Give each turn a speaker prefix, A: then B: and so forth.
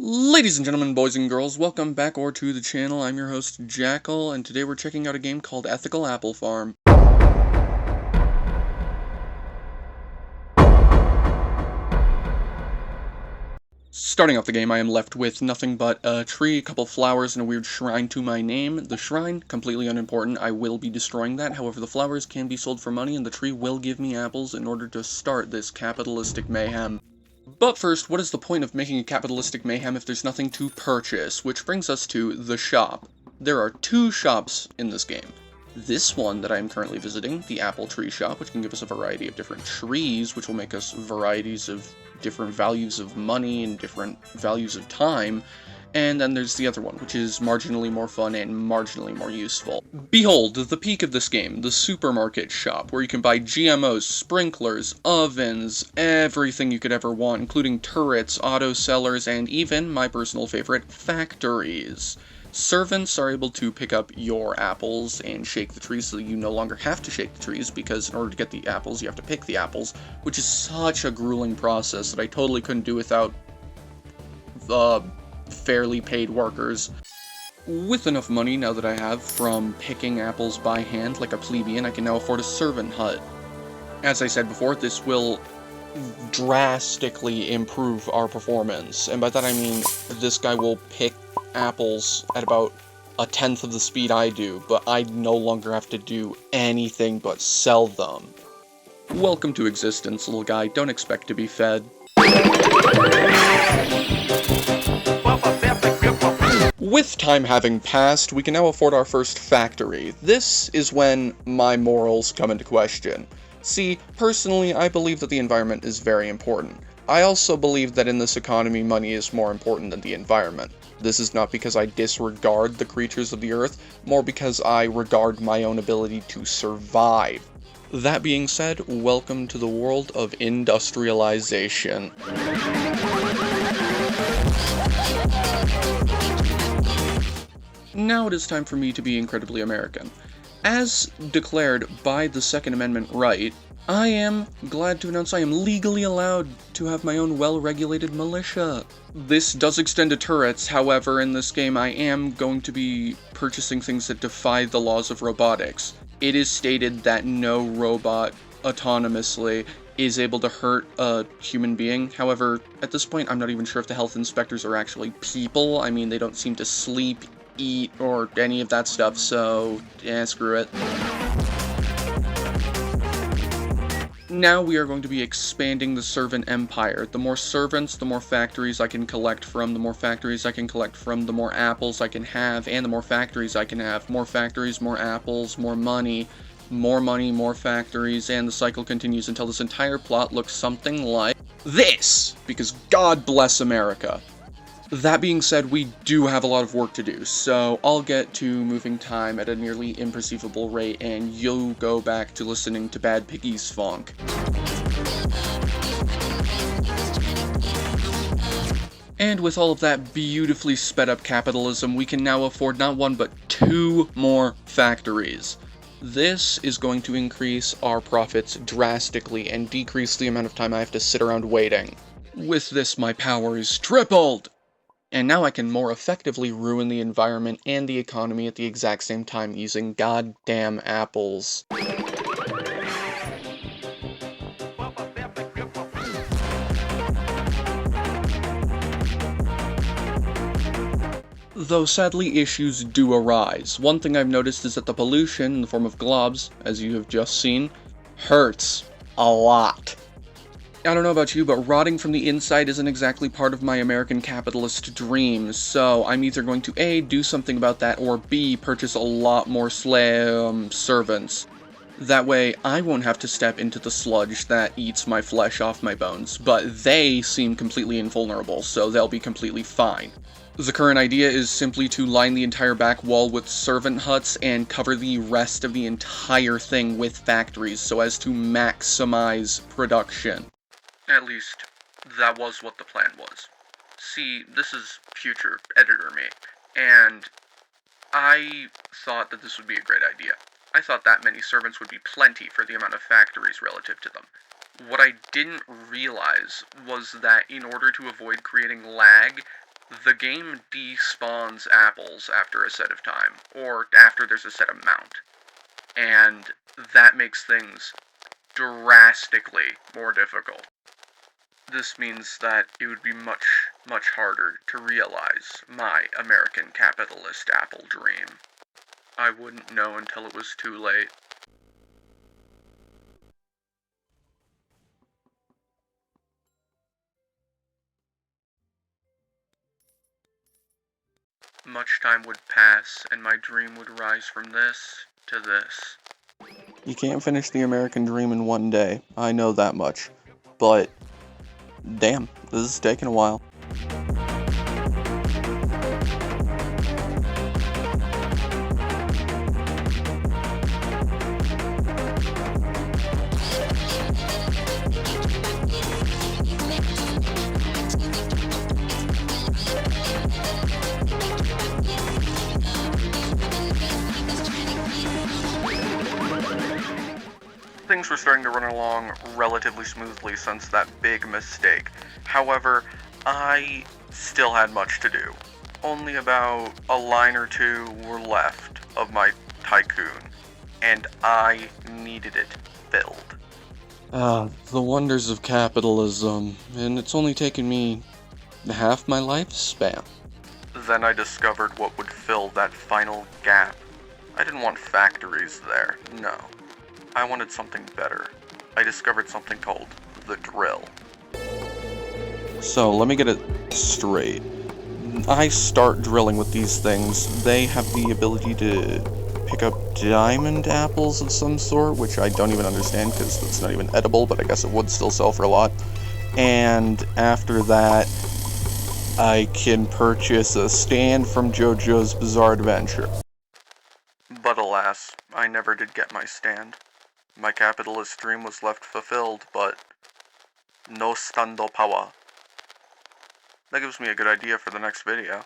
A: Ladies and gentlemen, boys and girls, welcome back to the channel. I'm your host, Jackal, and today we're checking out a game called Ethical Apple Farm. Starting off the game, I am left with nothing but a tree, a couple flowers, and a weird shrine to my name. The shrine, completely unimportant, I will be destroying that. However, the flowers can be sold for money, and the tree will give me apples in order to start this capitalistic mayhem. But first, what is the point of making a capitalistic mayhem if there's nothing to purchase? Which brings us to the shop. There are two shops in this game. This one that I am currently visiting, the Apple Tree Shop, which can give us a variety of different trees, which will make us varieties of different values of money and different values of time. And then there's the other one, which is marginally more fun and marginally more useful. Behold, the peak of this game, the supermarket shop, where you can buy GMOs, sprinklers, ovens, everything you could ever want, including turrets, auto sellers, and even, my personal favorite, factories. Servants are able to pick up your apples and shake the trees so that you no longer have to shake the trees, because in order to get the apples, you have to pick the apples, which is such a grueling process that I totally couldn't do without fairly paid workers. With enough money now that I have from picking apples by hand like a plebeian, I can now afford a servant hut. As I said before, this will drastically improve our performance, and by that I mean this guy will pick apples at about a tenth of the speed I do, but I no longer have to do anything but sell them. Welcome to existence, little guy. Don't expect to be fed. With time having passed, we can now afford our first factory. This is when my morals come into question. See, personally, I believe that the environment is very important. I also believe that in this economy, money is more important than the environment. This is not because I disregard the creatures of the earth, more because I regard my own ability to survive. That being said, welcome to the world of industrialization. Now it is time for me to be incredibly American. As declared by the Second Amendment right, I am glad to announce I am legally allowed to have my own well-regulated militia. This does extend to turrets, however, in this game I am going to be purchasing things that defy the laws of robotics. It is stated that no robot autonomously is able to hurt a human being. However, at this point, I'm not even sure if the health inspectors are actually people. I mean, they don't seem to sleep, eat, or any of that stuff, so, screw it. Now we are going to be expanding the servant empire. The more servants, the more factories I can collect from. The more factories I can collect from, the more apples I can have, and the more factories I can have. More factories, more apples, more money, more factories, and the cycle continues until this entire plot looks something like this, because God bless America. That being said, we do have a lot of work to do, so I'll get to moving time at a nearly imperceivable rate, and you'll go back to listening to Bad Piggy's funk. And with all of that beautifully sped up capitalism, we can now afford not one but two more factories. This is going to increase our profits drastically and decrease the amount of time I have to sit around waiting. With this, my power is tripled! And now I can more effectively ruin the environment and the economy at the exact same time using goddamn apples. Though sadly issues do arise. One thing I've noticed is that the pollution in the form of globs, as you have just seen, hurts a lot. I don't know about you, but rotting from the inside isn't exactly part of my American capitalist dream, so I'm either going to A, do something about that, or B, purchase a lot more servants. That way, I won't have to step into the sludge that eats my flesh off my bones, but they seem completely invulnerable, so they'll be completely fine. The current idea is simply to line the entire back wall with servant huts and cover the rest of the entire thing with factories so as to maximize production. At least, that was what the plan was. See, this is future editor me, and I thought that this would be a great idea. I thought that many servants would be plenty for the amount of factories relative to them. What I didn't realize was that in order to avoid creating lag, The game despawns apples after a set of time, or after there's a set amount, and that makes things drastically more difficult. This means that it would be much, much harder to realize my American capitalist apple dream. I wouldn't know until it was too late. Much time would pass, and my dream would rise from this to this. You can't finish the American dream in one day, I know that much. But, damn, this is taking a while. Things were starting to run along relatively smoothly since that big mistake. However, I still had much to do. Only about a line or two were left of my tycoon, and I needed it filled. The wonders of capitalism, and it's only taken me half my lifespan. Then I discovered what would fill that final gap. I didn't want factories there, no. I wanted something better. I discovered something called the drill. So, let me get it straight. I start drilling with these things. They have the ability to pick up diamond apples of some sort, which I don't even understand because it's not even edible, but I guess it would still sell for a lot. And after that, I can purchase a stand from JoJo's Bizarre Adventure. But alas, I never did get my stand. My capitalist dream was left fulfilled, but no stando power. That gives me a good idea for the next video.